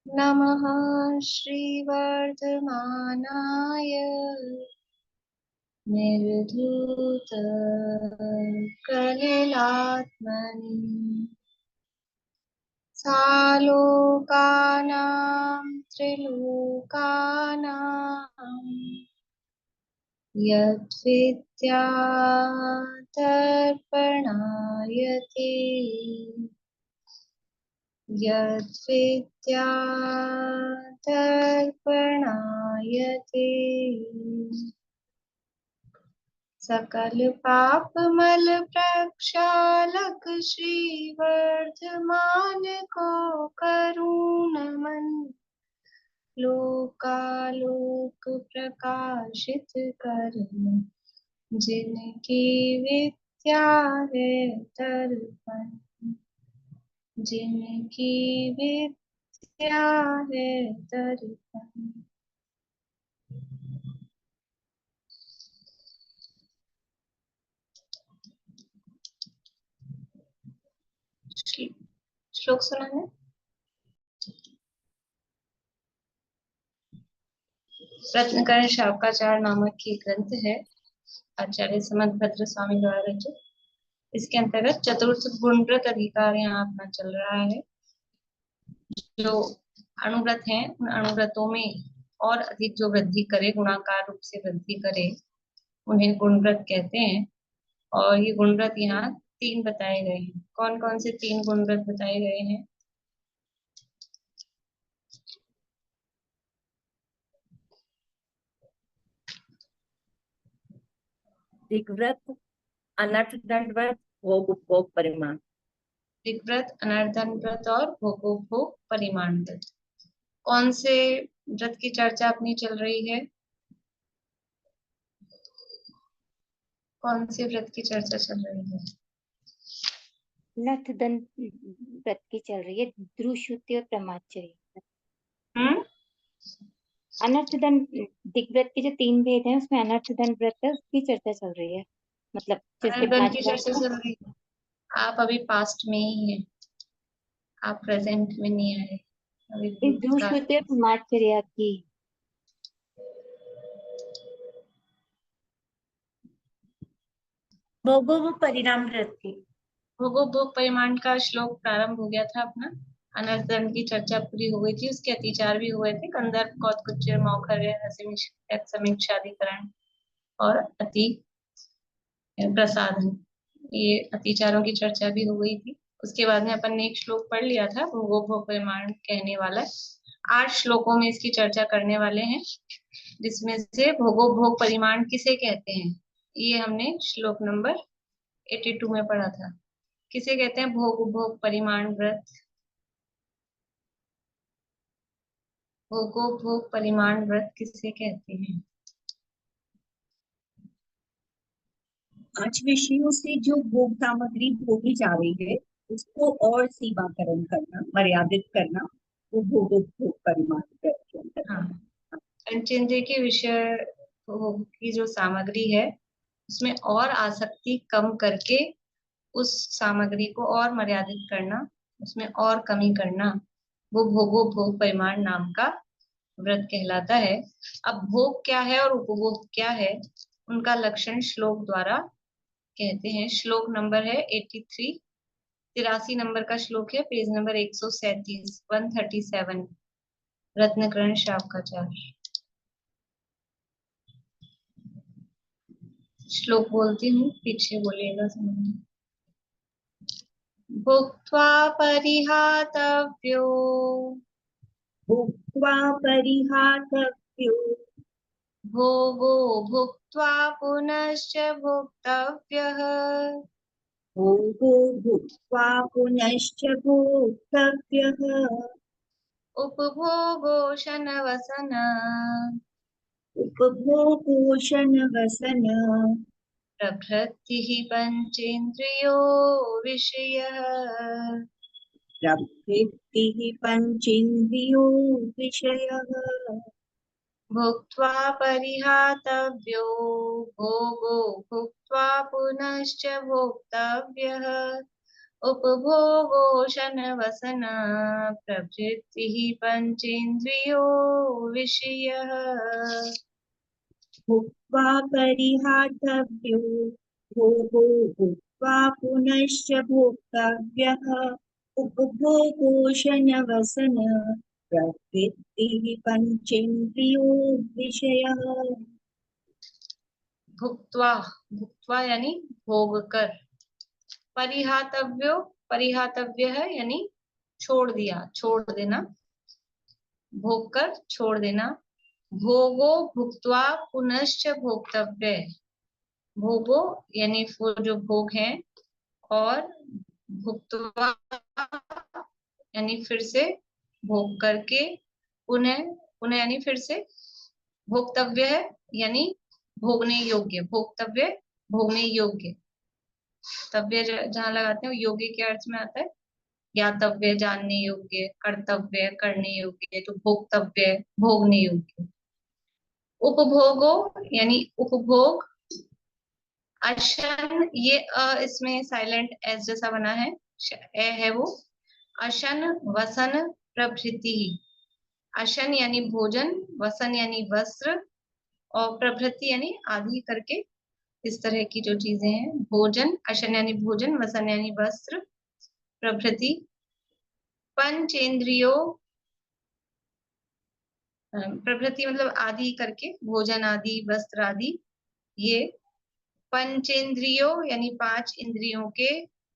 नमः श्रीवर्धमानाय निर्धूतकलिलात्मनि सालोकानां त्रिलोकानां यद्विद्यादर्पणायते यद्विद्यादर्पणायते सकल पाप मल प्रक्षालक श्रीवर्धमान को करुण मन लोकालोक प्रकाशित करना जिनकी विद्या है दर्पण जिनकी विद्या है दर्पण। श्लोक सुना है। रत्नकर्ण शावकाचार नामक की ग्रंथ है, आचार्य समंतभद्र स्वामी द्वारा रचित। इसके अंतर्गत चतुर्थ गुणव्रत अधिकार यहाँ अपना चल रहा है। जो अणुव्रत हैं उन अणुव्रतों में और अधिक जो वृद्धि करे, गुणाकार रूप से वृद्धि करे, उन्हें गुणव्रत कहते हैं। और ये गुणव्रत यहाँ तीन बताए गए हैं। कौन कौन से तीन गुणव्रत बताए गए हैं? दिग्व्रत, अनर्थ दंड व्रत, भोग उपभोग परिमाण। दिग्व्रत, अनर्धन व्रत और भोगोपभोग परिमाण व्रत। कौन से व्रत की चर्चा अपनी चल रही है? कौन से व्रत की चर्चा चल रही है? नथ दंड व्रत की चल रही है, द्रुश्रुति और ब्रह्मचर्य। अनर्थ दंड दिग्व्रत के जो तीन भेद हैं उसमें अनर्थ दंड व्रत है, उसकी चर्चा चल रही है। मतलब जैसे अनर्धन की 5 चर्चा चल रही है। आप अभी पास्ट में ही हैं, आप प्रेजेंट में नहीं आए अभी। द्रुश्रुति और ब्रह्मचर्य की। भोगोपभोग परिणाम व्रत की। भोगोपभोग परिमाण का श्लोक प्रारंभ हो गया था अपना। अनर्थ दंड की चर्चा पूरी हो गई थी, उसके अतिचार भी हुए थे। कंदर्प, कौतकुच्च, मौखर्य, समीक्षाधिकरण और अति प्रसादन, ये अतिचारों की चर्चा भी हो गई थी। उसके बाद में अपन ने एक श्लोक पढ़ लिया था भोगोपभोग परिमाण कहने वाला। 8 श्लोकों में इसकी चर्चा करने वाले हैं, जिसमें से भोगोपभोग परिमाण किसे कहते हैं ये हमने श्लोक नंबर 82 में पढ़ा था। किसे कहते हैं भोग उपभोग परिमाण व्रत? भोगोपभोग परिमाण व्रत किसे कहते हैं? 5 विषयों से जो भोग सामग्री भोगी जा रही है उसको और सीमाकरण करना, मर्यादित करना, वो भोगोपभोग परिमाण व्रत के अंतर्गत। हाँ, पंचेंद्रिय के विषय भोग की जो सामग्री है उसमें और आसक्ति कम करके उस सामग्री को और मर्यादित करना, उसमें और कमी करना, वो भोगोपभोग परिमाण नाम का व्रत कहलाता है। अब भोग क्या है और उपभोग क्या है, उनका लक्षण श्लोक द्वारा कहते हैं। श्लोक नंबर है 83, 83 नंबर का श्लोक है, पेज नंबर 137, 137, रत्नकर्ण शावकाचार। श्लोक बोलती हूँ, पीछे बोलिएगा समझ। भुक्त्वा परिहातव्यो भुक्त्वा परिहातव्यो भोगो भुक्त्वा पुनश्च भोक्तव्यः भोगो भुक्त्वा पुनश्च भोक्तव्यः उपभोगो शनवसन उपभोगोशनवसन प्रभृतिः पंचेन्द्रियो विषयः प्रवृत्तिः पंचेन्द्रियो विषयः भुक्त्वा परिहातव्यो भोगो भुक्त्वा पुनश्च भोक्तव्यः उपभोगोशन वसन प्रभृति पंचेन्द्रियो विषयः। भुक्त्वा परिहातव्यो भोगो भुक्त्वा पुनश्च भोक्तव्यः उपभोगोशनवसन प्रवृत्तिः पंचेन्द्रियो विषयः। भुक्त्वा, भुक्त्वा यानी भोग कर, परिहातव्यो, परिहातव्य है यानी छोड़ दिया, छोड़ देना, भोग कर छोड़ देना। भोगो भुक्त्वा पुनश्च भोक्तव्य, भोगो यानी वो जो भोग है, और भुक्त्वा यानी फिर से भोग करके, पुनः, पुनः यानी फिर से, भोक्तव्य है यानी भोगने योग्य, भोक्तव्य भोगने योग्य, तव्य जहाँ लगाते हैं योग्य के अर्थ में आता है, ज्ञातव्य जानने योग्य, कर्तव्य करने योग्य, तो भोक्तव्य भोगने योग्य। उपभोगो यानी उपभोग, अशन, ये इसमें साइलेंट एस जैसा बना है, ए है वो, अशन वसन प्रभृति, अशन यानी भोजन, वसन यानी वस्त्र, और प्रभृति यानी आदि करके इस तरह की जो चीजें हैं, भोजन, अशन यानी भोजन, वसन यानी वस्त्र, प्रभृति पंचेंद्रियो, प्रभृति मतलब आदि करके, भोजन आदि वस्त्र आदि, ये पंचेंद्रियो यानी पांच इंद्रियों के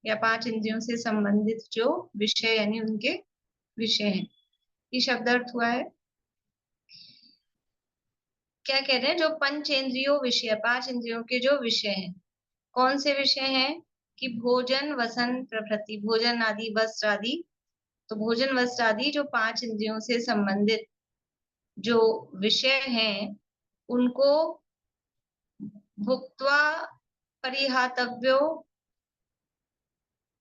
या पांच इंद्रियों से संबंधित जो विषय यानी उनके विषय हैं। ये शब्द अर्थ हुआ है, क्या कह रहे हैं, जो पंचेंद्रियो विषय, पांच इंद्रियों के जो विषय हैं, कौन से विषय हैं कि भोजन वसन प्रभृति, भोजन आदि वस्त्र आदि, तो भोजन वस्त्र आदि जो पांच इंद्रियों से संबंधित जो विषय हैं, उनको भुक्त्वा परिहातव्यो,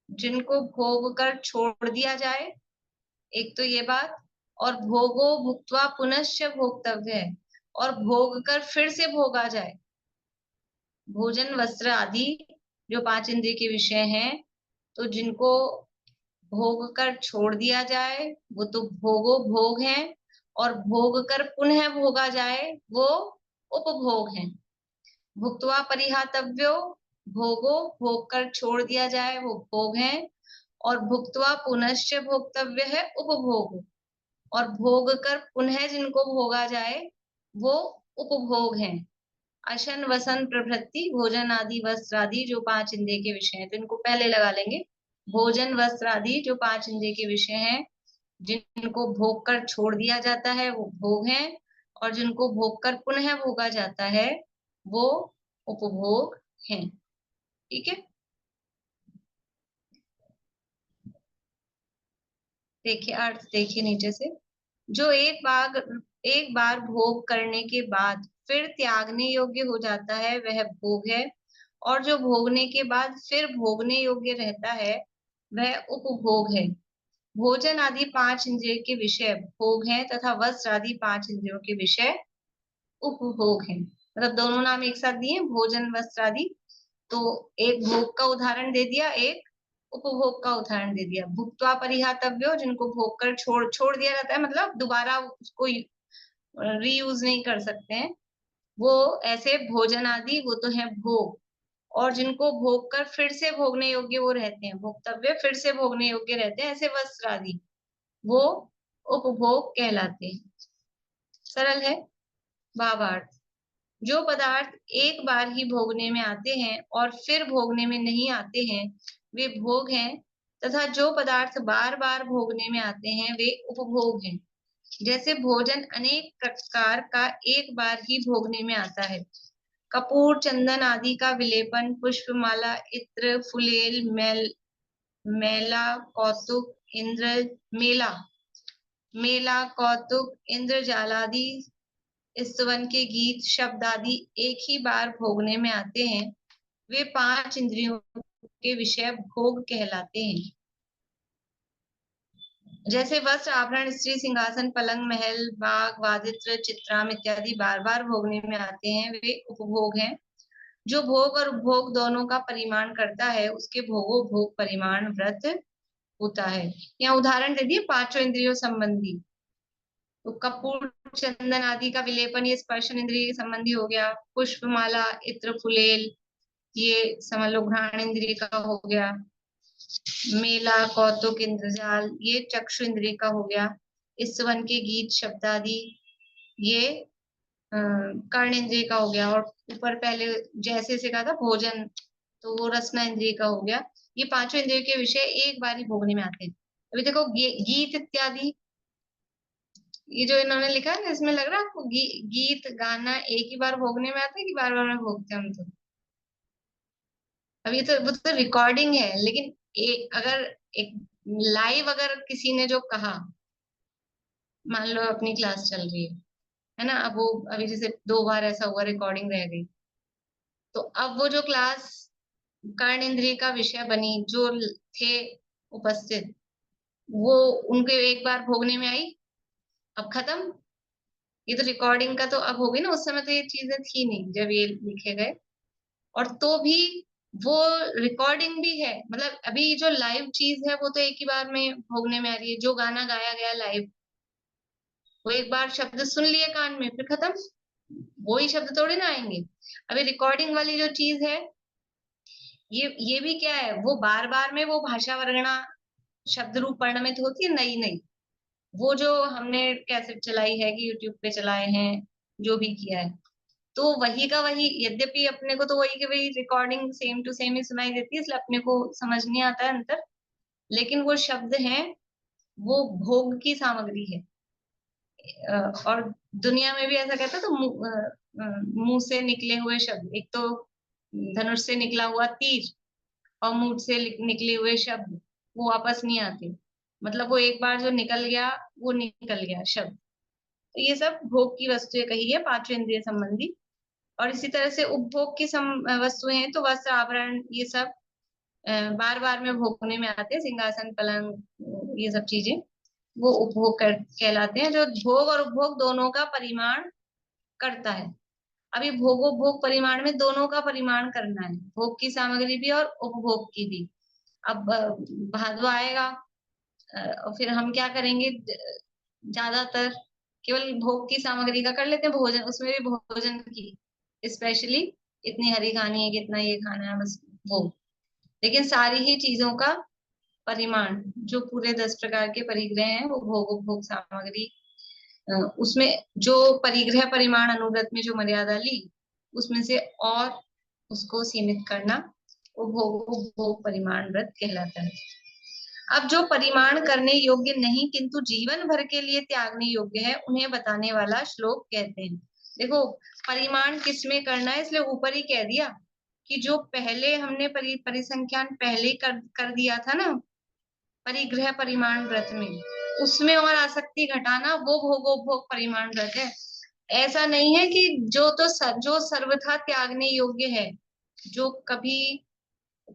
जिनको भोग कर छोड़ दिया जाए, एक तो ये बात, और भोगो भुक्त्वा पुनश्च भोक्तव्य है, और भोग कर फिर से भोगा जाए। भोजन वस्त्र आदि जो पांच इंद्रिय के विषय हैं, तो जिनको भोग कर छोड़ दिया जाए वो तो भोगो भोग है, और भोग कर पुनः भोगा जाए वो उपभोग है। भुक्त्वा परिहातव्यो, भोगो भोग कर छोड़ दिया जाए वो भोग है, और भुक्त्वा पुनश्च भोक्तव्य है उपभोग, और भोग कर पुनः जिनको भोगा जाए वो उपभोग है। अशन वसन प्रभृति, भोजन आदि वस्त्र आदि जो पांच इंद्रिय के विषय हैं, तो इनको पहले लगा लेंगे। भोजन वस्त्र आदि जो पांच इंद्रिय के विषय हैं, जिनको भोग कर छोड़ दिया जाता है वो भोग है, और जिनको भोग कर पुनः भोगा जाता है वो उपभोग है। ठीक है, देखिए अर्थ देखिए नीचे से, जो एक बार भोग करने के बाद फिर त्यागने योग्य हो जाता है वह भोग है, और जो भोगने के बाद फिर भोगने योग्य रहता है वह उपभोग है। भोजन आदि पांच इंद्रिय के विषय भोग हैं, तथा वस्त्र आदि पांच इंद्रियों के विषय उपभोग हैं। मतलब दोनों नाम एक साथ दिए, भोजन वस्त्र आदि, तो एक भोग का उदाहरण दे दिया, एक उपभोग का उदाहरण दे दिया। भुक्त्वा परिहातव्यो, जिनको भोग कर छोड़ दिया जाता है, मतलब दोबारा उसको रीयूज नहीं कर सकते हैं, वो ऐसे भोजन आदि वो तो है भोग, और जिनको भोग कर फिर से भोगने योग्य वो रहते हैं, भोक्तव्य फिर से भोगने योग्य रहते हैं, ऐसे वस्त्र आदि वो उपभोग कहलाते हैं। सरल है भावार्थ, जो पदार्थ एक बार ही भोगने में आते हैं और फिर भोगने में नहीं आते हैं वे भोग हैं, तथा जो पदार्थ बार बार भोगने में आते हैं वे उपभोग हैं। जैसे भोजन अनेक प्रकार का एक बार ही भोगने में आता है, कपूर चंदन आदि का विलेपन, पुष्पमाला इत्र फुलेल मेला कौतुक इंद्र मेला कौतुक इंद्रजाल आदि स्तवन के गीत शब्द आदि एक ही बार भोगने में आते हैं, वे पांच इंद्रियों के विषय भोग कहलाते हैं। जैसे वस्त्र आभरण स्त्री सिंहासन पलंग महल बाग वादित्र चित्राम इत्यादि बार बार भोगने में आते हैं, वे उपभोग हैं। जो भोग और उपभोग दोनों का परिमाण करता है उसके भोगो भोग परिमाण व्रत होता है। यहाँ उदाहरण दे दिए पांचों इंद्रियों संबंधी। तो कपूर चंदन आदि का विलेपन ये स्पर्शन इंद्रिय संबंधी हो गया। पुष्पमाला इत्र फुलेल ये समझ लो घ्राण इंद्रिय का हो गया। मेला कौतुक इंद्रजाल ये चक्षु इंद्रिय का हो गया। इस वन के गीत शब्द आदि ये कर्ण इंद्रिय का हो गया। और ऊपर पहले जैसे से कहा था भोजन तो वो रसना इंद्रिय का हो गया। ये पांचों इंद्रियों के विषय एक बार ही भोगने में आते हैं। अभी देखो गीत इत्यादि ये जो इन्होंने लिखा है ना इसमें लग रहा है आपको गीत गाना एक ही बार भोगने में आता है कि बार बार में भोगते हैं हम तो। अभी तो वो तो रिकॉर्डिंग है लेकिन अगर एक लाइव अगर किसी ने जो कहा मान लो अपनी क्लास चल रही है ना। अब वो अभी जैसे 2 बार ऐसा हुआ रिकॉर्डिंग रह गई तो अब वो जो क्लास कर्ण इंद्रिय का विषय बनी जो थे उपस्थित वो उनके एक बार भोगने में आई अब खत्म। ये तो रिकॉर्डिंग का तो अब हो गई ना। उस समय तो ये चीजें थी नहीं जब ये लिखे गए। और तो भी वो रिकॉर्डिंग भी है मतलब अभी जो लाइव चीज है वो तो एक ही बार में भोगने में आ रही है। जो गाना गाया गया लाइव वो एक बार शब्द सुन लिए कान में फिर खत्म। वही शब्द थोड़े ना आएंगे। अभी रिकॉर्डिंग वाली जो चीज है ये भी क्या है वो बार बार में वो भाषा वर्गणा शब्द रूप परिणमित होती है नई नई। वो जो हमने कैसेट चलाई है कि यूट्यूब पे चलाए हैं जो भी किया है तो वही का वही यद्यपि अपने को तो वही के वही रिकॉर्डिंग सेम टू सेम ही सुनाई देती है इसलिए अपने को समझ नहीं आता है अंतर। लेकिन वो शब्द हैं वो भोग की सामग्री है। और दुनिया में भी ऐसा कहता है तो मुंह से निकले हुए शब्द एक तो धनुष से निकला हुआ तीर और मुंह से निकले हुए शब्द वो वापस नहीं आते। मतलब वो एक बार जो निकल गया वो निकल गया शब्द। तो ये सब भोग की वस्तुएं कही है पांचों इंद्रिय संबंधी। और इसी तरह से उपभोग की वस्तुएं हैं तो वस्त्र आभरण ये सब बार बार में भोगने में आते हैं। सिंहासन पलंग ये सब चीजें वो उपभोग कहलाते हैं जो भोग और उपभोग दोनों का परिमाण करता है। अभी भोगोपभोग परिमाण में दोनों का परिमाण करना है भोग की सामग्री भी और उपभोग की भी। अब भादवा आएगा और फिर हम क्या करेंगे ज्यादातर केवल भोग की सामग्री का कर लेते हैं भोजन उसमें भी भोजन की स्पेशली इतनी हरी खानी है कितना ये खाना है बस वो। लेकिन सारी ही चीजों का परिमाण जो पूरे 10 प्रकार के परिग्रह हैं वो भोग उपभोग सामग्री उसमें जो परिग्रह परिमाण अनुव्रत में जो मर्यादा ली उसमें से और उसको सीमित करना वो भोग उपभोग परिमाण व्रत कहलाता है। अब जो परिमाण करने योग्य नहीं किंतु जीवन भर के लिए त्यागने योग्य है उन्हें बताने वाला श्लोक कहते हैं। देखो परिमाण किसमें करना है इसलिए ऊपर ही कह दिया कि जो पहले हमने परिसंख्यान पहले कर दिया था ना परिग्रह परिमाण व्रत में उसमें और आसक्ति घटाना वो भोगोपभोग परिमाण व्रत है। ऐसा नहीं है कि जो सर्वथा त्यागने योग्य है जो कभी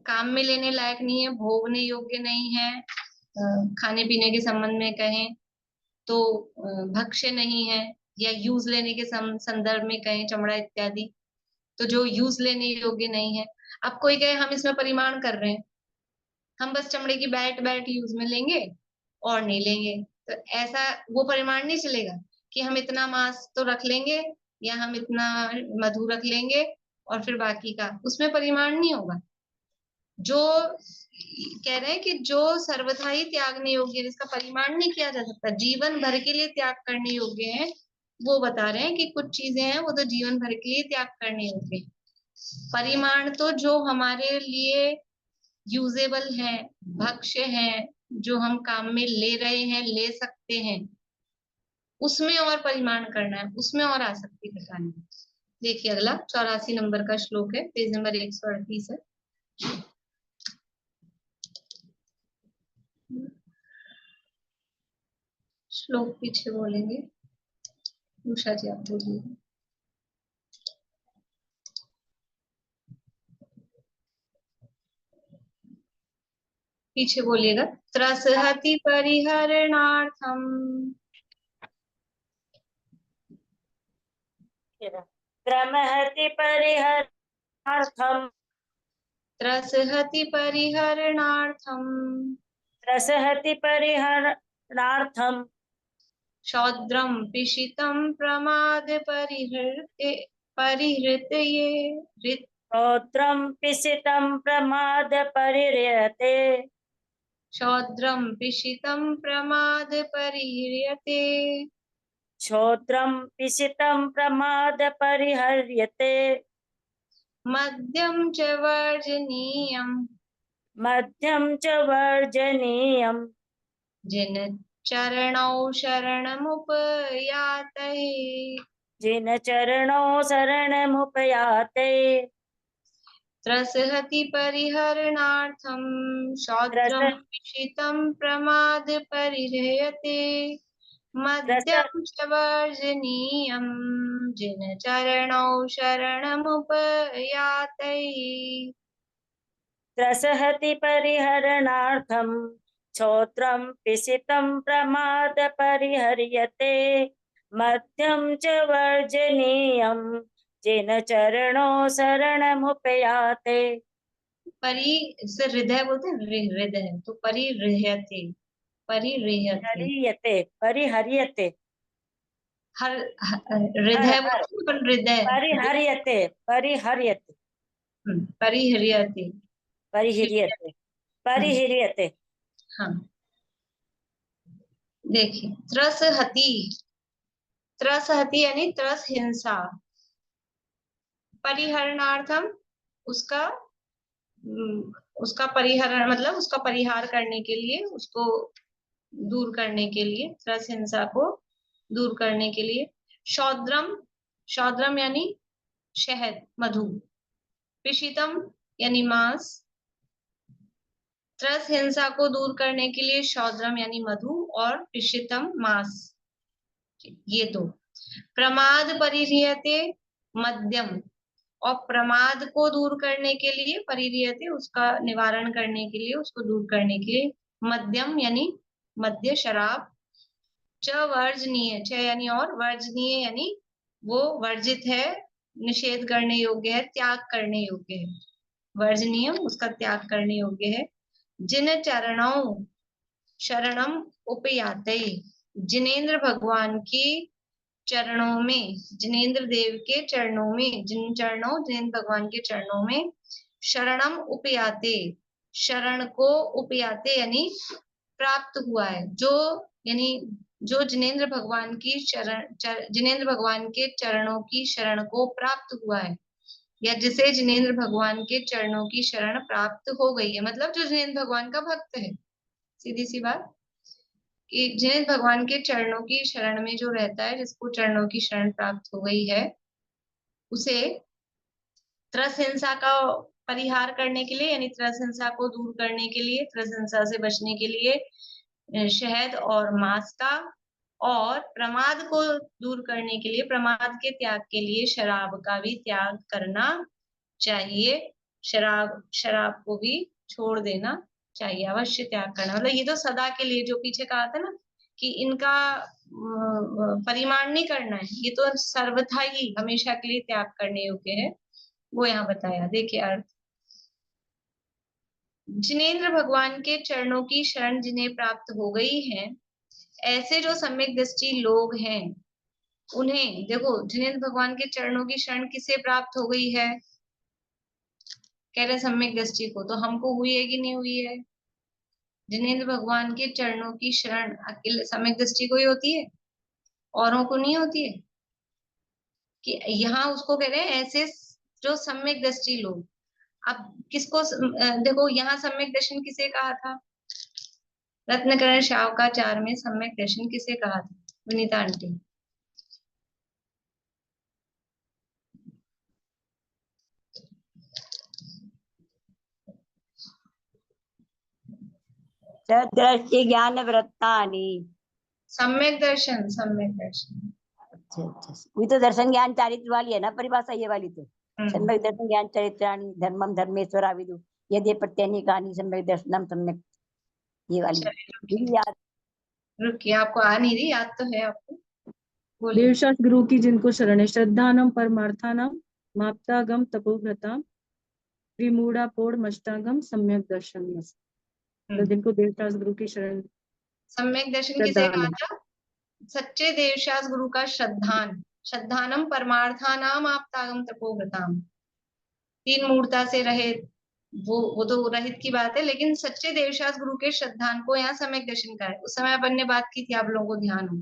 काम में लेने लायक नहीं है भोगने योग्य नहीं है खाने पीने के संबंध में कहें तो भक्ष्य नहीं है या यूज लेने के संदर्भ में कहें चमड़ा इत्यादि तो जो यूज लेने योग्य नहीं है। अब कोई कहे हम इसमें परिमाण कर रहे हैं हम बस चमड़े की बैट बैट यूज में लेंगे और नहीं लेंगे तो ऐसा वो परिमाण नहीं चलेगा कि हम इतना मांस तो रख लेंगे या हम इतना मधु रख लेंगे और फिर बाकी का उसमें परिमाण नहीं होगा। जो कह रहे हैं कि जो सर्वथा ही त्यागने योग्य है जिसका परिमाण नहीं किया जा सकता जीवन भर के लिए त्याग करने योग्य है वो बता रहे हैं कि कुछ चीजें हैं वो तो जीवन भर के लिए त्याग करने योग्य है। परिमाण तो जो हमारे लिए यूजेबल है भक्ष्य है जो हम काम में ले रहे हैं ले सकते हैं उसमें और परिमाण करना है उसमें और आसक्ति घटानी है। देखिए अगला 84 नंबर का श्लोक है पेज नंबर 138 है। श्लोक पीछे बोलेंगे उषा जी आप बोलिए। पीछे बोलिएगा त्रसहति परिहरणार्थम क्रमहति परिहर त्रसहति परिहरणार्थम त्रसहति परिहरणार्थम शौद्रम पिशितम प्रमाद परिहृतये श्रोत्रं पिशितं प्रमाद परिहृते शौद्रम पिशितम प्रमाद परिह्रियते श्रोत्रं पिशितं प्रमाद परिहर्यते मद्यम च वर्जनीयम मध्यम च वर्जनीयम् जिन चरणौ शरणमुपयाते जिन चरणौ शरणमुपयाते त्रसहति परिहरणार्थम शौद्रम त्रस पिशितम प्रमाद परिह्रियते मद्यम च वर्जनीयम जिन चरणौ शरणमुपयाते त्रसहति परिहरणार्थं श्रोत्रं पिशितं प्रमाद परिहर्यते मध्यम च वर्जनीयम् जिन चरणो शरणमुपयाते परि से हृदय बोलते हैं हृदय तो परिहृयते परिहृयते हरियते परिहर्यते हर हृदय बोलते हैं अपन हृदय परिहर्यते परिहर्यते परिहृयते परिहर्यते परिहर्यते हाँ देखिए त्रसहति यानी त्रस हिंसा परिहरणार्थम उसका परिहरण मतलब उसका परिहार करने के लिए उसको दूर करने के लिए त्रस हिंसा को दूर करने के लिए शौद्रम यानी शहद मधु पिशितम यानी मांस त्रस हिंसा को दूर करने के लिए शौद्रम यानी मधु और पिशितम मांस ये दो प्रमाद परिह्रियते मध्यम और प्रमाद को दूर करने के लिए परिह्रियते उसका निवारण करने के लिए उसको दूर करने के लिए मध्यम यानी मध्य शराब च वर्जनीय च यानी और वर्जनीय यानी वो वर्जित है निषेध करने योग्य है त्याग करने योग्य है वर्जनीयम उसका त्याग करने योग्य है जिन चरणों शरणम उपयाते जिनेन्द्र भगवान की चरणों में जिनेन्द्र देव के चरणों में जिनेन्द्र भगवान के चरणों में शरणम उपयाते शरण को उपयाते यानी प्राप्त हुआ है यानी जो जिनेन्द्र भगवान के चरणों की शरण को प्राप्त हुआ है या जिसे जिनेन्द्र भगवान के चरणों की शरण प्राप्त हो गई है मतलब जो जिनेन्द्र भगवान का भक्त है सीधी सी बात कि जिनेन्द्र भगवान के चरणों की शरण में जो रहता है जिसको चरणों की शरण प्राप्त हो गई है उसे त्रस हिंसा का परिहार करने के लिए यानी त्रस हिंसा को दूर करने के लिए त्रस हिंसा से बचने के लिए शहद और मांस का और प्रमाद को दूर करने के लिए प्रमाद के त्याग के लिए शराब का भी त्याग करना चाहिए शराब को भी छोड़ देना चाहिए अवश्य त्याग करना मतलब ये तो सदा के लिए जो पीछे कहा था ना कि इनका परिमाण नहीं करना है ये तो सर्वथा ही हमेशा के लिए त्याग करने योग्य है वो यहाँ बताया देखिए अर्थ जिनेन्द्र भगवान के चरणों की शरण जिन्हें प्राप्त हो गई है ऐसे जो सम्यक दृष्टि लोग हैं उन्हें देखो जिनेन्द्र भगवान के चरणों की शरण किसे प्राप्त हो गई है कह रहे सम्यक दृष्टि को तो हमको हुई है कि नहीं हुई है जिनेन्द्र भगवान के चरणों की शरण अकेले सम्यक दृष्टि को ही होती है औरों को नहीं होती है कि यहाँ उसको कह रहे हैं ऐसे जो सम्यक दृष्टि लोग अब किसको देखो यहाँ सम्यक दर्शन किसे कहा था रत्नकरण शावकाचार में सम्यक दर्शन किसे कहा था विनीता आंटी दृष्टि ज्ञान वृत्तानि सम्यक दर्शन अच्छा अच्छा वही तो दर्शन ज्ञान चारित्र वाली है ना परिभाषा ये वाली तो सम्यक दर्शन ज्ञान चरित्राणि धर्मम धर्मेश्वरा विदु यदि प्रत्यनिकानि सम्यक दर्शनम सम्यक ये वाली याद रुकिए आपको आ नहीं रही याद तो है आपको देवशास्त्र गुरु की जिनको शरण है श्रद्धानम परमार्थानम माप्तागम तपोव्रताम त्रिमूढ़ापोढ़ मष्टांगम सम्यक दर्शन। मतलब जिनको देवदास गुरु की शरण सम्यक दर्शन किसे श्रद्धान कहा है। था? सच्चे देवशास गुरु का श्रद्धान, श्रद्धानम परमार्थानाम आप्तागम तपोव्रताम। तीन मूर्ता से रहित, वो तो रहित की बात है, लेकिन सच्चे देवशास गुरु के श्रद्धान को यहाँ सम्यक दर्शन का है। उस समय अपन ने बात की थी, आप लोगों को ध्यान हो।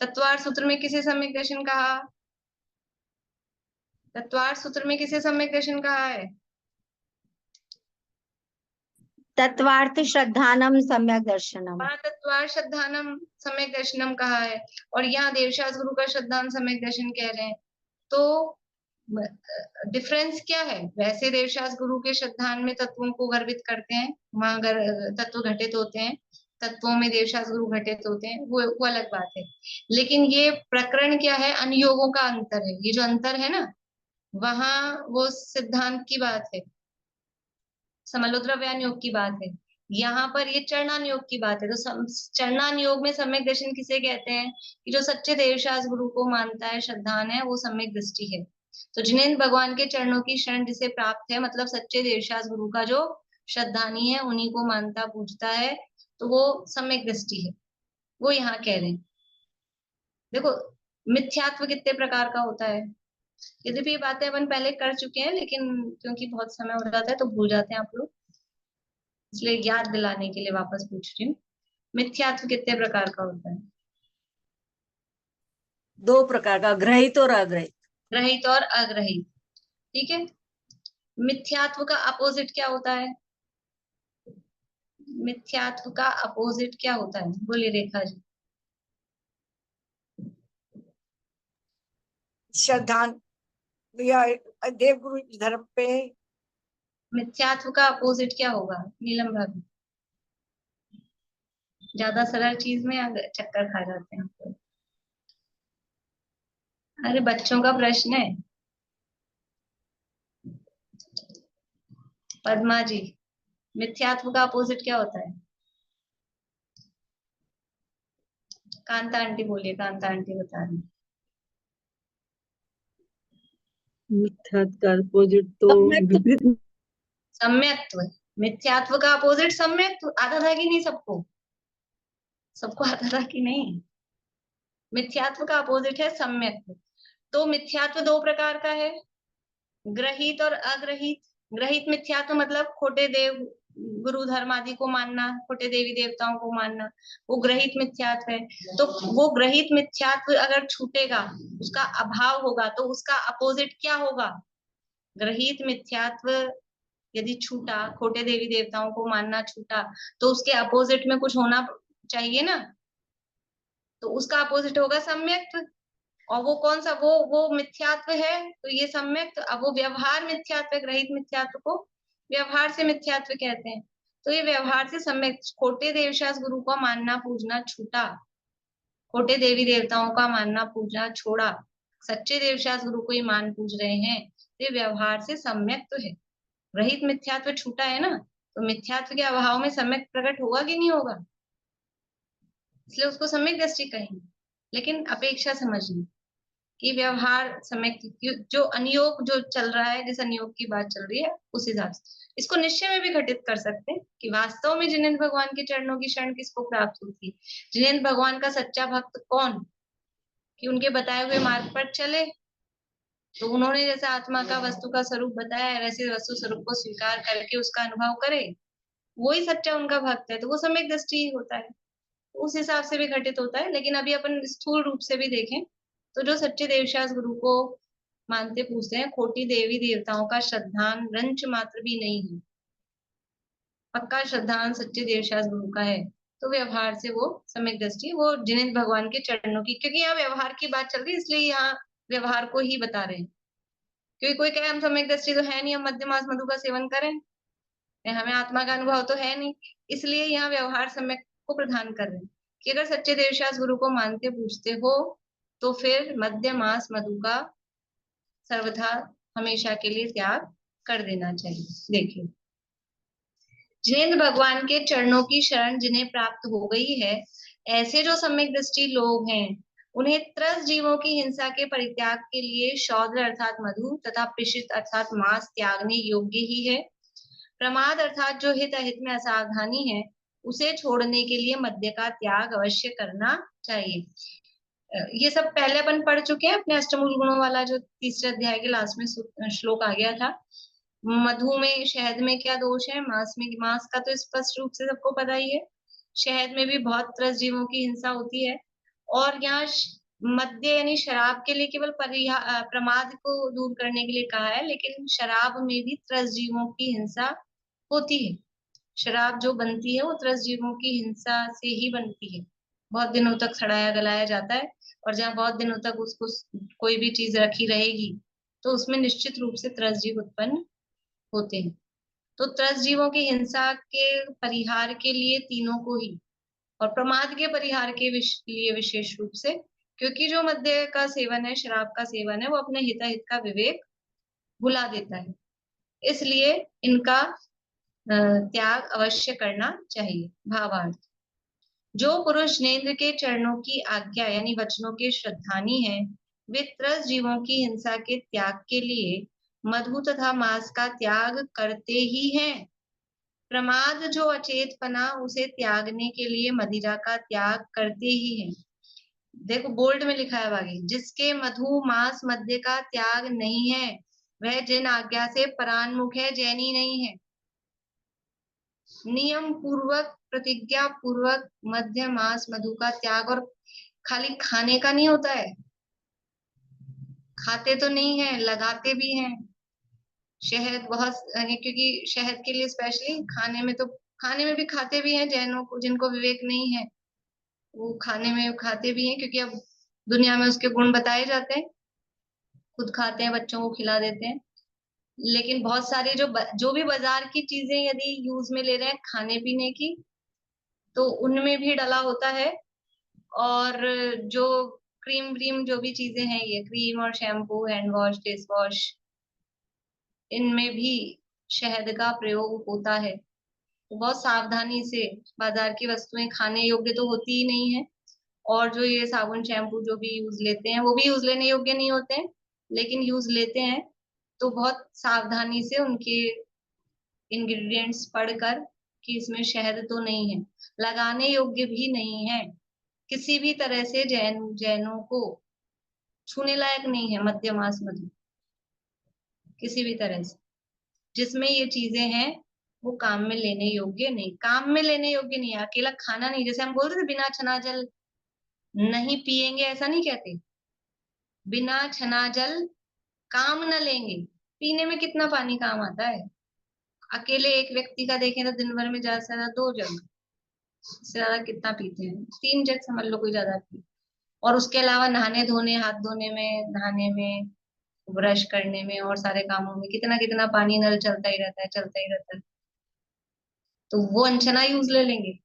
तत्वार्थ सूत्र में किसे सम्यक दर्शन कहा? तत्वार्थ सूत्र में किसे सम्यक दर्शन कहा है? तत्वार्थ श्रद्धानम सम्यक दर्शनम। तत्वार्थ श्रद्धानम सम्यक दर्शनम कहा है, और यहाँ देवशास गुरु का श्रद्धान सम्यक दर्शन कह रहे हैं। तो डिफरेंस क्या है? वैसे देवशास गुरु के श्रद्धान में तत्वों को गर्वित करते हैं, वहां अगर तत्व घटित होते हैं, तत्वों में देवशास गुरु घटित होते हैं, वो अलग बात है। लेकिन ये प्रकरण क्या है? अनुयोगों का अंतर है। ये जो अंतर है ना, वहां वो सिद्धांत की बात है, समलोद्रव्यान योग की बात है। यहाँ पर ये चरणान योग की बात है। तो चरणान योग में सम्यक दर्शन किसे कहते हैं? कि जो सच्चे देवशास गुरु को मानता है, श्रद्धान है, वो सम्यक दृष्टि है। तो जिनेंद्र भगवान के चरणों की शरण जिसे प्राप्त है, मतलब सच्चे देवशास गुरु का जो श्रद्धानी है, उन्हीं को मानता पूजता है, तो वो सम्यक दृष्टि है। वो यहाँ कह रहे हैं। देखो, मिथ्यात्व कितने प्रकार का होता है? यद्यपि ये बातें अपन पहले कर चुके हैं, लेकिन क्योंकि बहुत समय हो जाता है तो भूल जाते हैं आप लोग, इसलिए याद दिलाने के लिए वापस पूछ रही हूँ। मिथ्यात्व कितने प्रकार का होता है? 2 प्रकार का, ग्रहित और अग्रहित। ग्रहित और अग्रहित, ठीक है। मिथ्यात्व का अपोजिट क्या होता है? मिथ्यात्व का अपोजिट क्या होता है? बोलिए रेखा जी। श्रद्धान या देवगुरु धर्म पे। मिथ्यात्व का अपोजिट क्या होगा नीलम भाभी? ज्यादा सरल चीज में चक्कर खा जाते हैं तो। अरे बच्चों का प्रश्न है। पद्मा जी, मिथ्यात्व का अपोजिट क्या होता है? कांता आंटी बोलिए, कांता आंटी बता रही। मिथ्यात्व का अपोजिट तो विपरीत। सम्यक्त्व। मिथ्यात्व का अपोजिट सम्यक्त्व। आता था कि नहीं सबको? सबको आता था कि नहीं? मिथ्यात्व का अपोजिट है सम्यक्त्व। तो मिथ्यात्व 2 प्रकार का है, ग्रहित और अग्रहित। ग्रहित मिथ्यात्व मतलब खोटे देव गुरु धर्म आदि को मानना, खोटे देवी देवताओं को मानना, वो ग्रहित मिथ्यात्व है। तो वो ग्रहित मिथ्यात्व अगर छूटेगा, उसका अभाव होगा, तो उसका अपोजिट क्या होगा? ग्रहित मिथ्यात्व यदि छूटा, खोटे देवी देवताओं को मानना छूटा, तो उसके अपोजिट में कुछ होना चाहिए ना, तो उसका अपोजिट होगा सम्यक्त्व। और वो कौन सा? वो मिथ्यात्व है, तो ये सम्यक्त्व। अब वो व्यवहार मिथ्यात्व, ग्रहित मिथ्यात्व को व्यवहार से मिथ्यात्व कहते हैं। तो ये व्यवहार से सम्यक, खोटे देवशास गुरु को मानना पूजना छूटा, खोटे देवी देवताओं का मानना पूजना छोड़ा, सच्चे देवशास गुरु को ही मान पूज रहे हैं, तो ये व्यवहार से सम्यक्त्व है। रहित मिथ्यात्व छूटा है ना, तो मिथ्यात्व के अभाव में सम्यक प्रकट होगा कि नहीं होगा? इसलिए उसको सम्यक दृष्टि कहेंगे। लेकिन अपेक्षा समझनी कि व्यवहार सम्यक, जो अनुयोग जो चल रहा है, जिस अनुयोग की बात चल रही है, उस हिसाब से इसको निश्चय में भी घटित कर सकते हैं कि वास्तव में जिनेंद्र भगवान के चरणों की शरण किसको प्राप्त होती है। जिनेंद्र भगवान का सच्चा भक्त कौन? कि उनके बताए हुए मार्ग पर चले, तो उन्होंने जैसे आत्मा का वस्तु का स्वरूप बताया है, वैसे वस्तु स्वरूप को स्वीकार करके उसका अनुभव करे, वही सच्चा उनका भक्त है। तो वो सम्यक दृष्टि होता है, उस हिसाब से भी घटित होता है। लेकिन अभी अपन स्थूल रूप से भी देखें तो जो सच्चे देवशास गुरु को मानते पूजते हैं, खोटी देवी देवताओं का श्रद्धान रंच मात्र भी नहीं है, पक्का श्रद्धान सच्चे देवशास गुरु का है, तो व्यवहार से वो सम्यक दृष्टि, वो जिनेंद्र भगवान के चरणों की, क्योंकि यहाँ व्यवहार की बात चल रही है, इसलिए यहाँ व्यवहार को ही बता रहे हैं। क्योंकि कोई कहे हम सम्यक दृष्टि तो है नहीं, हम मध्य मास मधु का सेवन करें, हमें आत्मा का अनुभव तो है नहीं, इसलिए यहाँ व्यवहार सम्यक को प्रदान कर रहे हैं कि अगर सच्चे देवशास गुरु को मानते पूजते हो, तो फिर मध्य मास मधु का सर्वथा हमेशा के लिए त्याग कर देना चाहिए। देखिए, जिनेंद्र भगवान के चरणों की शरण जिन्हें प्राप्त हो गई है, ऐसे जो सम्यक दृष्टि लोग हैं, उन्हें त्रस्त जीवों की हिंसा के परित्याग के लिए शौद्र अर्थात मधु तथा पिशित अर्थात मांस त्यागने योग्य ही है। प्रमाद अर्थात जो हित अहित में असावधानी है उसे छोड़ने के लिए मद्य का त्याग अवश्य करना चाहिए। ये सब पहले अपन पढ़ चुके हैं अपने अष्टमूल गुणों वाला जो तीसरे अध्याय के लास्ट में श्लोक आ गया था। मधु में शहद में क्या दोष है, मांस का तो स्पष्ट रूप से सबको पता ही है। शहद में भी बहुत त्रस्त जीवों की हिंसा होती है। और यहाँ मद्य यानी शराब के लिए केवल प्रमाद को दूर करने के लिए कहा है, लेकिन शराब में भी त्रस्त जीवों की हिंसा होती है। शराब जो बनती है वो त्रस्त जीवों की हिंसा से ही बनती है। बहुत दिनों तक सड़ाया गलाया जाता है और जहाँ बहुत दिनों तक उसको कोई भी चीज रखी रहेगी तो उसमें निश्चित रूप से त्रस्त जीव उत्पन्न होते हैं। तो त्रस्त जीवों की हिंसा के परिहार के लिए तीनों को ही, और प्रमाद के परिहार के लिए विशेष रूप से, क्योंकि जो मद्य का सेवन है, शराब का सेवन है, वो अपने हिताहित का विवेक भुला देता है। इसलिए इनका त्याग अवश्य करना चाहिए। भावार्थ, जो पुरुष नेन्द्र के चरणों की आज्ञा यानी वचनों के श्रद्धानी है, वे त्रस्त जीवों की हिंसा के त्याग के लिए मधु तथा मांस का त्याग करते ही हैं। प्रमाद जो अचेतपना, उसे त्यागने के लिए मदिरा का त्याग करते ही हैं। देखो बोल्ड में लिखा है आगे, जिसके मधु मांस मद्य का त्याग नहीं है वह जिन आज्ञा से परान्मुख है, जैनी नहीं है। नियम पूर्वक प्रतिज्ञा पूर्वक मध्य मांस मधु का त्याग, और खाली खाने का नहीं होता है, खाते तो नहीं है, लगाते भी हैं। शहद बहुत, क्योंकि शहद के लिए स्पेशली खाने में भी खाते भी हैं। जैनों को जिनको विवेक नहीं है वो खाने में खाते भी हैं, क्योंकि अब दुनिया में उसके गुण बताए जाते हैं, खुद खाते हैं, बच्चों को खिला देते हैं। लेकिन बहुत सारे जो भी बाजार की चीजें यदि यूज में ले रहे हैं खाने पीने की, तो उनमें भी डला होता है। और जो क्रीम व्रीम जो भी चीजें हैं, ये क्रीम और shampoo, hand wash, face wash, इनमें भी शहद का प्रयोग होता है। तो बहुत सावधानी से, बाजार की वस्तुएं खाने योग्य तो होती ही नहीं है, और जो ये साबुन शैम्पू जो भी यूज लेते हैं वो भी यूज लेने योग्य नहीं होते हैं, लेकिन यूज लेते हैं तो बहुत सावधानी से उनके इंग्रेडिएंट्स पढ़कर कि इसमें शहद तो नहीं है, लगाने योग्य भी नहीं है, किसी भी तरह से जैनों को छूने लायक नहीं है मद्य मांस मधु, किसी भी तरह से। जिसमें ये चीजें हैं वो काम में लेने योग्य नहीं, काम में लेने योग्य नहीं है। अकेला खाना नहीं, जैसे हम बोल रहे थे बिना छना जल नहीं पिएंगे, ऐसा नहीं कहते। बिना छना जल काम न लेंगे। पीने में कितना पानी काम आता है? अकेले एक व्यक्ति का देखें तो दिन भर में ज्यादा से ज्यादा 2 जग, इससे ज्यादा कितना पीते हैं? 3 जग समझ लो कोई ज्यादा पी। और उसके अलावा नहाने धोने, हाथ धोने में, नहाने में, ब्रश करने में और सारे कामों में कितना कितना पानी, नल चलता ही रहता है, चलता ही रहता है। तो वो अनछना यूज ले लेंगे,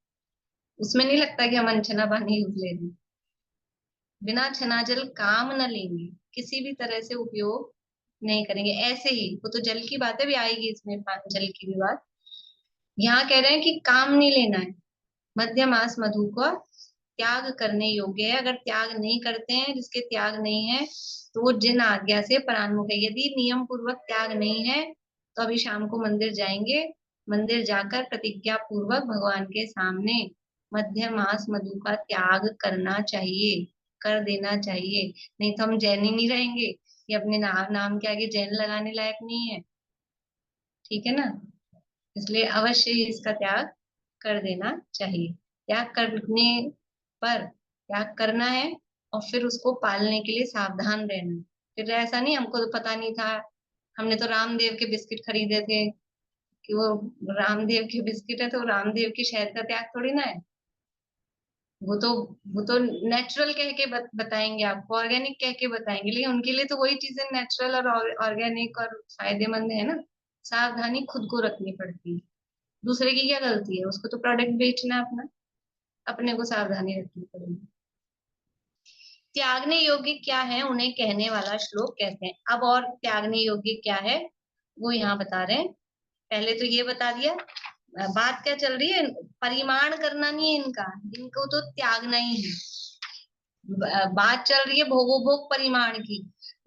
उसमें नहीं लगता कि हम अनछना पानी यूज ले रहे हैं। बिना छना जल काम न लेंगे, किसी भी तरह से उपयोग नहीं करेंगे। ऐसे ही वो तो जल की बातें भी आएगी इसमें, जल की भी बात। यहाँ कह रहे हैं कि काम नहीं लेना है। मध्य मास मधु का त्याग करने योग्य है। अगर त्याग नहीं करते हैं, जिसके त्याग नहीं है, तो वो जिन आज्ञा से परान्मुख है। यदि नियम पूर्वक त्याग नहीं है तो अभी शाम को मंदिर जाएंगे, मंदिर जाकर प्रतिज्ञा पूर्वक भगवान के सामने मध्य मास मधु का त्याग करना चाहिए, कर देना चाहिए। नहीं तो हम जैन ही नहीं रहेंगे, ये अपने नाम के आगे जैन लगाने लायक नहीं है, ठीक है ना। इसलिए अवश्य ही इसका त्याग कर देना चाहिए। त्याग करने पर त्याग करना है और फिर उसको पालने के लिए सावधान रहना। फिर ऐसा नहीं हमको तो पता नहीं था, हमने तो रामदेव के बिस्किट खरीदे थे कि वो रामदेव के बिस्किट है तो रामदेव के शहद का त्याग थोड़ी ना है। वो तो नेचुरल कह के बताएंगे आपको, ऑर्गेनिक कह के बताएंगे, लेकिन उनके लिए तो वही चीजें नेचुरल और ऑर्गेनिक और फायदेमंद है ना। सावधानी खुद को रखनी पड़ती है, दूसरे की क्या गलती है? उसको तो प्रोडक्ट बेचना अपना, अपने को सावधानी रखनी पड़ेगी। त्यागने योग्य क्या है उन्हें कहने वाला श्लोक कहते हैं। अब और त्यागने योग्य क्या है वो यहाँ बता रहे हैं। पहले तो ये बता दिया, बात क्या चल रही है, परिमाण करना नहीं है इनका, इनको तो त्यागना ही है। बात चल रही है भोगोभोग परिमाण की,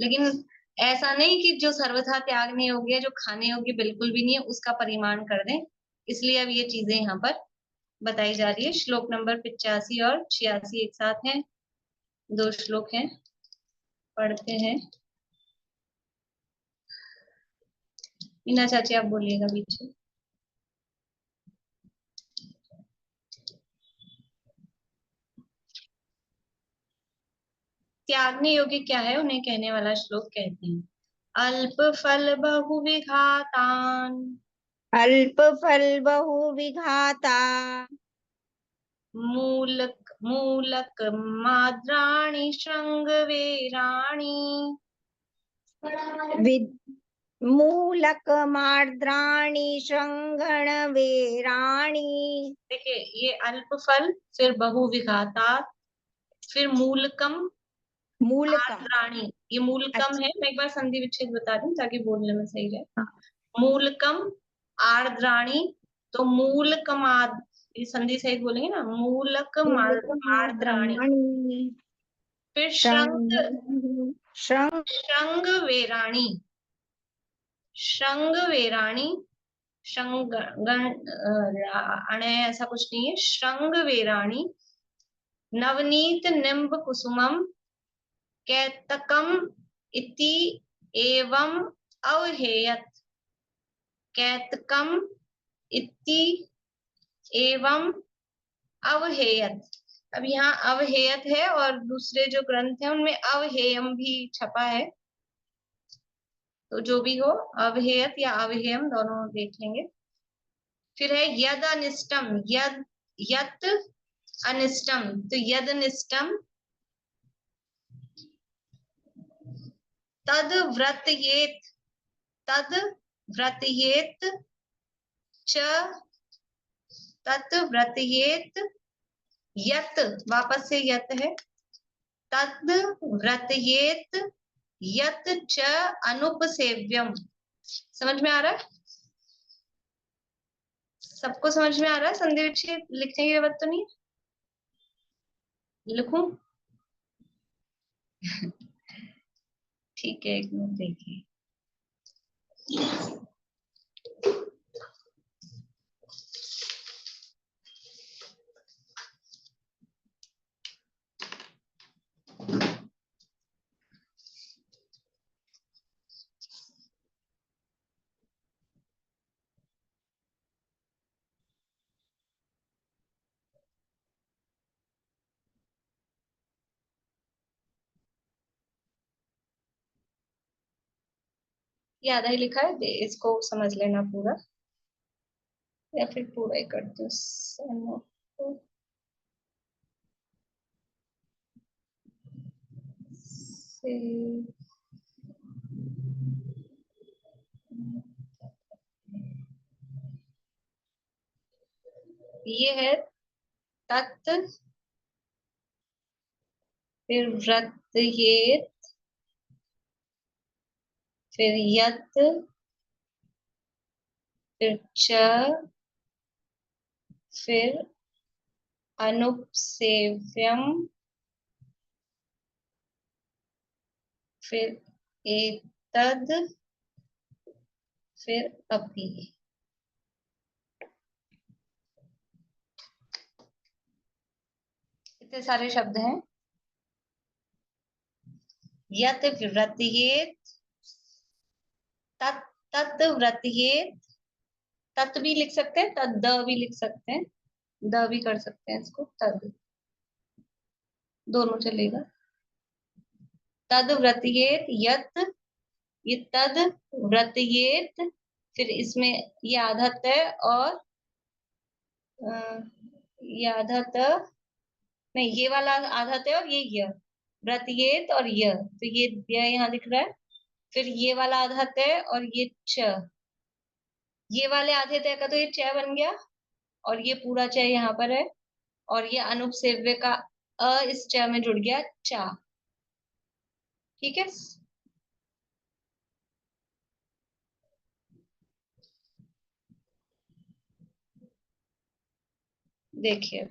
लेकिन ऐसा नहीं कि जो सर्वथा त्यागने योग्य है, जो खाने योग्य बिल्कुल भी नहीं है, उसका परिमाण कर दें। इसलिए अब ये चीजें यहाँ पर बताई जा रही है। श्लोक नंबर 85 और 86 एक साथ हैं, 2 श्लोक हैं, पढ़ते हैं। मीना चाची आप बोलिएगा बीच में। त्यागने योग्य क्या है उन्हें कहने वाला श्लोक कहते हैं। अल्प फल बहु विघातान, अल्प फल बहु विघाता, मूलक माद्राणि श्रृंग वेराणि। मूलक मार्द्राणि श्रृंगण वेराणि। देखिए ये अल्प फल, फिर बहु विघाता, फिर मूलकम मूलकम, आर्द्राणि। ये मूलकम अच्छा, है, मैं एक बार संधि विच्छेद बता दूं ताकि बोलने में सही रहे। हाँ। मूलकम आर्द्राणि, तो मूलकम ये संधि सहित बोलेंगे ना, मूलक मार्द्राणि। मार्द्राणि फिर श्रृंग श्रृंग श्रृंग वेराणि, श्रृंग वेराणि, श्रृंग अणय ऐसा कुछ नहीं है, श्रृंग वेराणि। नवनीत निम्ब कुसुमम कैतकम इति एवं अवहेयत, कैतकम इति एवं अवहेयत। अब यहाँ अवहेयत है और दूसरे जो ग्रंथ है उनमें अवहेयम भी छपा है, तो जो भी हो अवहेयत या अवहेयम दोनों देख लेंगे। फिर है यद अनिष्टम, यद यत अनिष्टम, तो यद अनिष्टम तद व्रतयेत, तद व्रतयेत च, तत् व्रतयेत यत, वापस से यत है, तद व्रतयेत यत च अनुपसेव्यम। समझ में आ रहा है? सबको समझ में आ रहा है? संधि विच्छेद लिखने की जरूरत तो नहीं? लिखूं? ठीक है, एक मिनट देखिए। ये आधा ही लिखा है, इसको समझ लेना पूरा, या फिर पूरा ही कर दो। से ये है तत्, फिर व्रतयेत, फिर यत, फिर च, फिर अनुपसेव्यम, फिर एतद, फिर अपि। इतने सारे शब्द हैं। यत व्रतयेत, तत् तत् व्रतयेत, तत् भी लिख सकते हैं, तद भी लिख सकते हैं, द भी कर सकते हैं इसको, तद दोनों चलेगा। तद व्रतयेत यत, ये तद व्रतयेत, फिर इसमें ये आधा त और ये आधा त नहीं, ये वाला आधा त और ये य, व्रतयेत और य, तो ये य यहाँ दिख रहा है। फिर ये वाला आधा त और ये च, ये वाले आधे त का तो ये च बन गया, और ये पूरा च यहाँ पर है, और ये अनुपसेव्य का अ इस च में जुड़ गया, चा। ठीक है, देखिए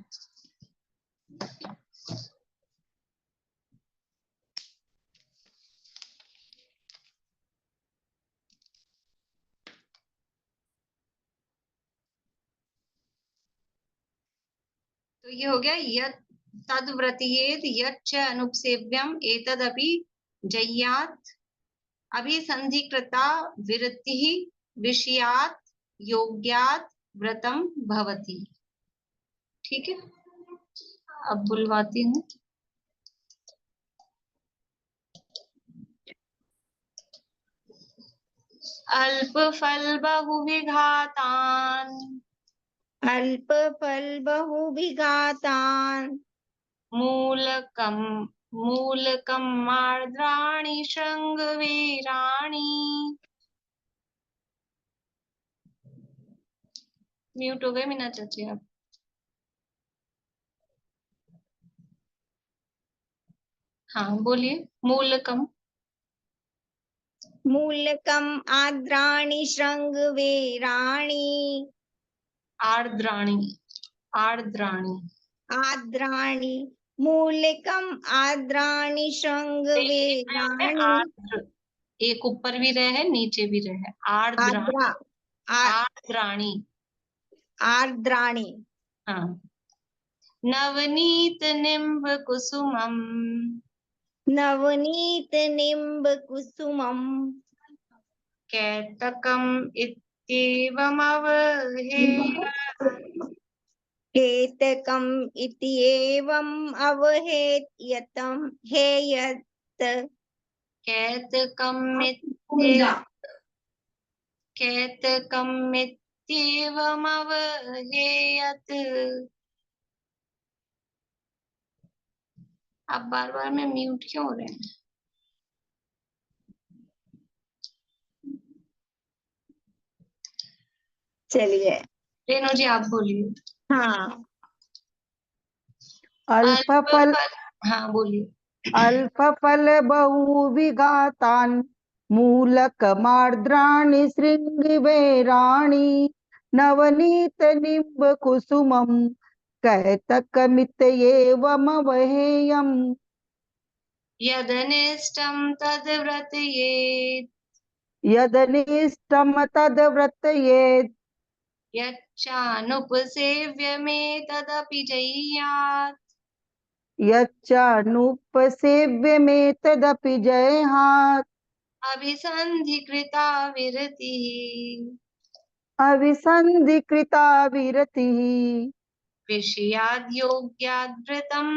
तो ये हो गया यत् तद्व्रतीयेत यच्च अनुपसेव्यम एतदपि जय्यात् अभिसन्धिकृता विरतिः विषयात् योग्यात् व्रतम भवति। ठीक है, अब बुलवाती हूँ। अल्प फल बहुविघातान् अल्प फल बहुविघातान् मूलकम् आर्द्राणि शृंगवीराणि। म्यूट हो गए मीना चाची आप। हाँ बोलिए। मूलकम् मूलकम् आर्द्राणि शृंगवीराणि आर्द्राणि आर्द्राणि आर्द्राणि मूलकम् आर्द्राणि शृंगवीराणि आर्द्र, एक ऊपर भी रहे है नीचे भी रहे है। आर्द्राणि आर्द्रा आर्द्राणि आर्द्राणि हाँ। नवनीत निम्ब कुसुमम् नवनीत निम्ब कुसुमम् कैतकम् इत्येवमवहेय केतकम् इत्येवम् अवहेयतम् हेयत कैतकमित्येवमवहेयत। आप बार बार में म्यूट क्यों हो रहे हैं? चलिए रेणु जी आप बोलिए। हाँ अल्प फल हाँ बोलिए। अल्पफल बहुविघातान् मूलकमार्द्राणि शृङ्गवेराणि नवनीतनिम्बकुसुमं कैतकमित्येवमवहेयम् यदनिष्टं तद्व्रतयेत् यदनिष्टं तद्व्रतयेत् यच्चानुपसेव्यमेतदपि जय्यात् यच्चानुपसेव्यमेतदपि जयेहात् अभिसन्धिकृता विरतिः अभिसन्धिकृता विरतिः विषयाद्योग्याद्वृतं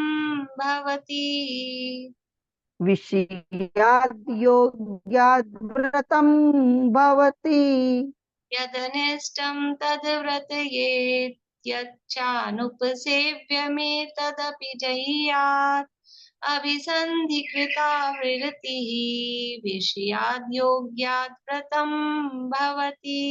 भवति। विषयाद्योग्याद्व्रतं भवति यदनिष्टं तद्व्रतयेत् यच्चानुपसेव्यमेतदपि जय्यात् अभिसन्धिकृता विरतिः विषयाद्योग्याद्व्रतं भवति।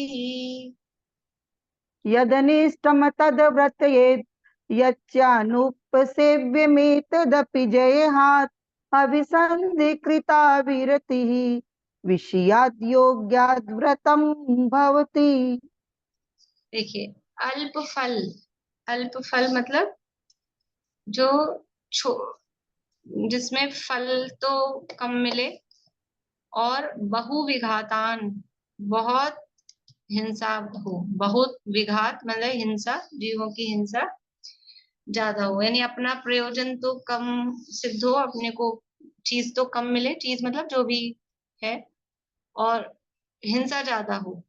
यदनिष्टं तद्व्रतयेत् यच्चानुपसेव्यमेतदपि जयेहात् अभिसन्धिकृता विरतिः विषयाद्योग्याद्व्रतं भवति। देखिए अल्प फल मतलब जो जिसमें फल तो कम मिले और बहुविघातान बहुत हिंसा हो। बहुत विघात मतलब हिंसा, जीवों की हिंसा ज्यादा हो, यानी अपना प्रयोजन तो कम सिद्ध हो, अपने को चीज तो कम मिले, चीज मतलब जो भी है, और हिंसा ज्यादा हो।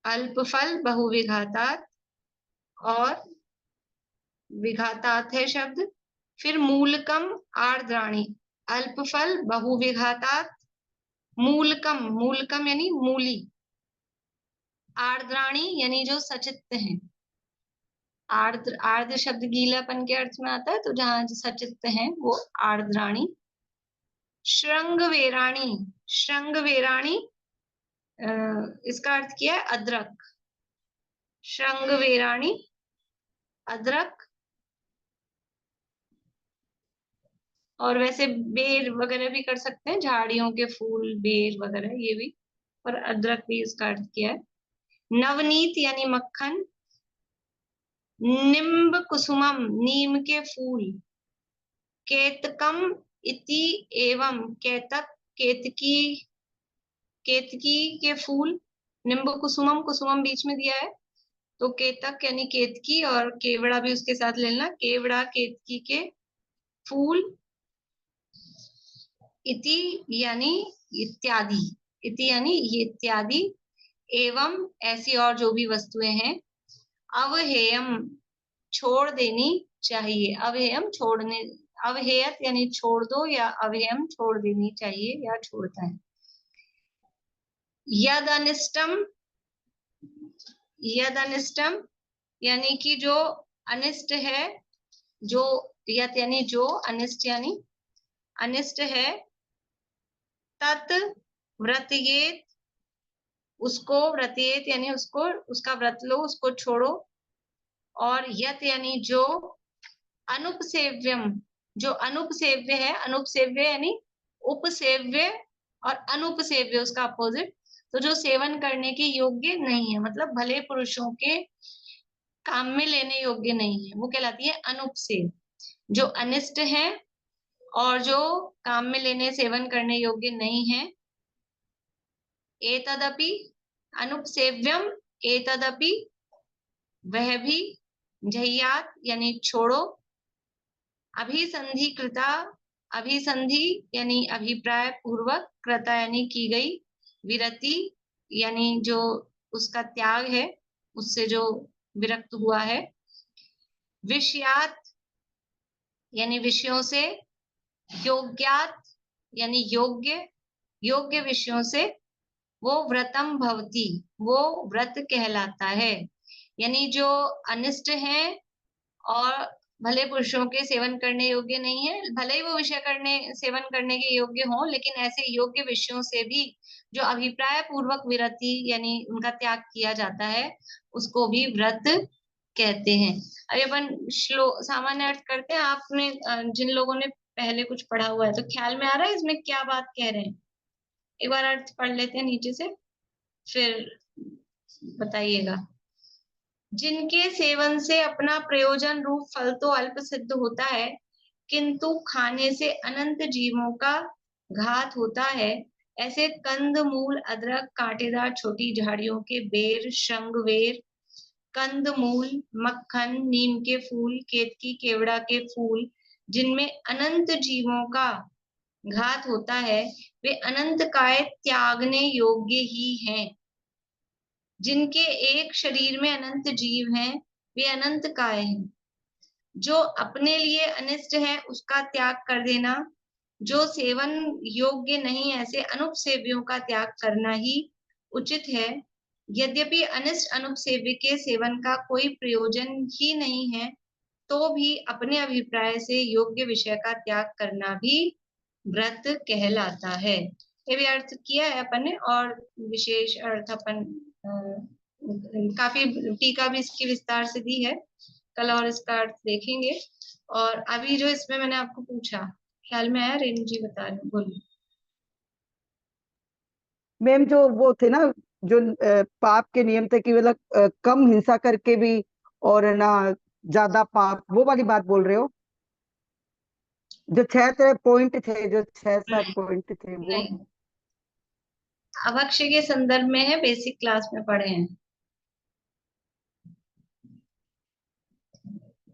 अल्प फल बहुविघातात, और विघातात है शब्द। फिर मूलकम आर्द्राणि, अल्प फल बहुविघातात मूलकम, मूलकम यानी मूली, आर्द्राणि यानी जो सचित्त हैं। आर्द्र आर्द्र शब्द गीलापन के अर्थ में आता है, तो जहां सचित्त हैं वो आर्द्राणि। श्रृंगवेराणि, श्रृंगवेराणि इसका अर्थ किया है अदरक। श्रृंगवेराणि अदरक। और वैसे बेर वगैरह भी कर सकते हैं, झाड़ियों के फूल, बेर वगैरह, ये भी, पर अदरक भी इसका अर्थ किया है। नवनीत यानी मक्खन। निम्ब कुसुमम, नीम के फूल। केतकम इति एवं, केतक केतकी, केतकी के फूल। निम्ब कुसुमम, कुसुमम बीच में दिया है तो केतक यानी केतकी और केवड़ा भी उसके साथ लेना, केवड़ा केतकी के फूल, इति यानी इत्यादि, इति यानी ये इत्यादि, एवं ऐसी और जो भी वस्तुएं हैं, अवहेयम छोड़ देनी चाहिए, अवहेयम छोड़ने, अवहेयत यानी छोड़ दो या अवहेयम छोड़ देनी चाहिए या छोड़ता है। यद अनिष्टम, यद अनिष्टम यानी कि जो अनिष्ट है, जो यत यानी जो, अनिष्ट यानी अनिष्ट है, तत् व्रतयेत उसको, व्रतयेत यानी उसको, उसका व्रत लो, उसको छोड़ो, और यत यानी जो, अनुपसेव्यम जो अनुपसेव्य है, अनुपसेव्य यानी उपसेव्य और अनुपसेव्य उसका अपोजिट, तो जो सेवन करने के योग्य नहीं है, मतलब भले पुरुषों के काम में लेने योग्य नहीं है, वो कहलाती है अनुपसेव्य। जो अनिष्ट है और जो काम में लेने सेवन करने योग्य नहीं है, एतदपि अनुपसेव्यम, एतदपि वह भी, जह्यात यानी छोड़ो, अभिसंधि कृता, अभिसंधि यानी अभिप्राय पूर्वक, कृता यानी की गई, विरति यानी जो उसका त्याग है, उससे जो विरक्त हुआ है, विषयात यानी विषयों से, योग्यात यानी योग्य, योग्य विषयों से, वो व्रतम भवति वो व्रत कहलाता है। यानी जो अनिष्ट है और भले पुरुषों के सेवन करने योग्य नहीं है, भले ही वो विषय करने सेवन करने के योग्य हो, लेकिन ऐसे योग्य विषयों से भी जो अभिप्राय पूर्वक विरति यानी उनका त्याग किया जाता है, उसको भी व्रत कहते हैं। अभी अपन सामान्य अर्थ करते हैं। आपने जिन लोगों ने पहले कुछ पढ़ा हुआ है तो ख्याल में आ रहा है इसमें क्या बात कह रहे हैं? एक बार अर्थ पढ़ लेते हैं नीचे से, फिर बताइएगा। जिनके सेवन से अपना प्रयोजन रूप फल तो अल्प सिद्ध होता है, किंतु खाने से अनंत जीवों का घात होता है, ऐसे कंद मूल, अदरक, कांटेदार छोटी झाड़ियों के बेर, शंखवेर, कंद मूल, मक्खन, नीम के फूल, केतकी, केवड़ा के फूल, जिनमें अनंत जीवों का घात होता है, वे अनंत काय त्यागने योग्य ही हैं। जिनके एक शरीर में अनंत जीव हैं, वे अनंत काय हैं। जो अपने लिए अनिष्ट है उसका त्याग कर देना, जो सेवन योग्य नहीं, ऐसे अनुपसेव्यों का त्याग करना ही उचित है। यद्यपि अनिष्ट अनुपसेव्य के सेवन का कोई प्रयोजन ही नहीं है, तो भी अपने अभिप्राय से योग्य विषय का त्याग करना भी व्रत कहलाता है। ये भी अर्थ किया है अपन ने, और विशेष अर्थ अपन काफी टीका भी इसकी विस्तार से दी है, कल और इसका अर्थ देखेंगे। और अभी जो इसमें मैंने आपको पूछा, ख्याल में आया? रेणु जी बता रहे, बोलिए। मैम जो वो थे ना, जो पाप के नियम थे कि मतलब कम हिंसा करके भी और ना ज्यादा पाप, वो वाली बात बोल रहे हो? जो 6 पॉइंट थे, जो 6-7 पॉइंट थे, वो नहीं, अभक्ष्य के संदर्भ में है, बेसिक क्लास में पढ़े हैं।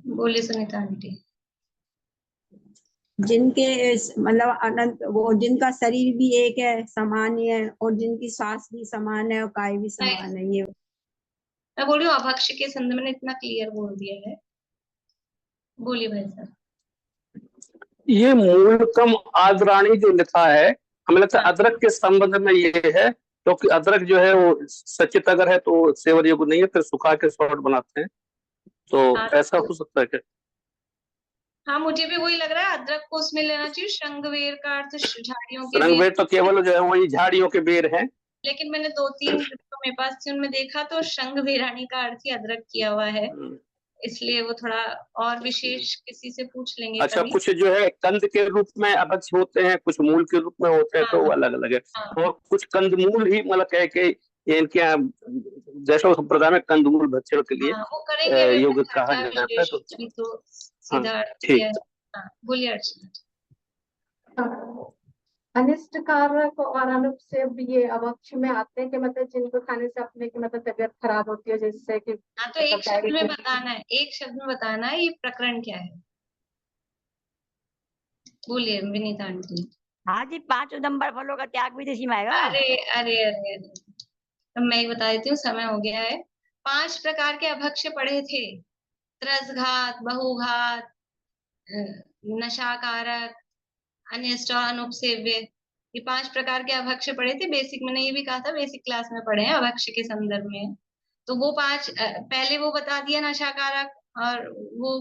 बोलिए सुनीता आंटी। जिनके मतलब अनंत, वो जिनका शरीर भी एक है, समान है, और जिनकी सांस भी समान है और काय भी समान है, ये मैं बोल रही हूँ अभक्ष्य के संदर्भ में, इतना क्लियर बोल दिया है। बोलिए भाई साहब। ये मूलकम आद्राणी जो लिखा है, हमें लगता है अदरक के संबंध में ये है, क्योंकि अदरक जो है वो सचित अगर है तो सेवन योग्य नहीं है, फिर सुखा के शॉर्ट बनाते हैं, तो ऐसा हो सकता है क्या? हाँ, मुझे भी वही लग रहा है, अदरक को उसमें लेना चाहिए। शृंगवेर का अर्थ झाड़ियों के शृंगवेर तो केवल जो है वही झाड़ियों के बेर है, लेकिन मैंने 2-3 तो मेरे पास थी, उनमें देखा तो शृंगवेरानी का अर्थ ही अदरक किया हुआ है, इसलिए वो थोड़ा और विशेष किसी से पूछ लेंगे अच्छा। कभी। कुछ जो है कंद के रूप में अभक्ष होते हैं, कुछ मूल के रूप में होते हैं, तो वो अलग अलग है। और कुछ कंदमूल ही मतलब है कि इनके यहाँ जैसा संप्रदाय में कंदमूल भक्षण के लिए योग कहा जाता है। तो सीधा ठीक। बोलिए अर्चना। अनिष्ट कारक और अनुपसेव्य ये अभक्ष्य में आते हैं कि मतलब जिनको खाने से अपने की मतलब तबीयत खराब होती है, जिससे कि हाँ तो एक शब्द में बताना है, एक शब्द में बताना है ये प्रकरण क्या है। बोलिए विनीता आंटी। हाँ जी, 5 उदंबर फलों का त्याग भी तो इसी में आएगा। अरे अरे अरे अरे, तो मैं ही बता देती हूँ, समय हो गया है। 5 प्रकार के अभक्ष्य पढ़े थे, त्रसघात, बहुघात, नशाकारक, अनिष्ट और अनुपसेव्य। ये 5 प्रकार के अभक्ष्य पढ़े थे। बेसिक मैंने ये भी कहा था, बेसिक क्लास में पढ़े हैं अभक्ष्य के संदर्भ में। तो वो 5 पहले वो बता दिया नशाकारक, और वो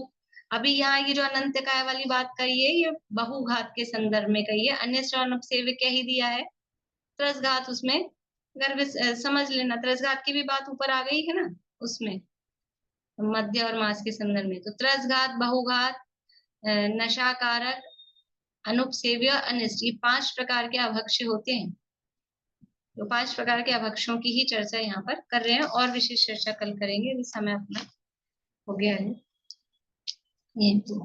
अभी यहाँ ये जो अनंतकाय वाली बात कही है ये बहुघात के संदर्भ में कही है। अनिष्ट और अनुपसेव्य कह ही दिया है। त्रसघात उसमें अगर समझ लेना, त्रसघात की भी बात ऊपर आ गई है ना उसमें, मध्य और मास के संदर्भ में। तो त्रसघात, बहुघात, नशाकारक, अनुपसेव्य, अनिष्ट, ये 5 प्रकार के अभक्ष्य होते हैं। तो 5 प्रकार के अभक्ष्यों की ही चर्चा यहाँ पर कर रहे हैं, और विशेष चर्चा कल करेंगे। अभी समय अपना हो गया है। ये तो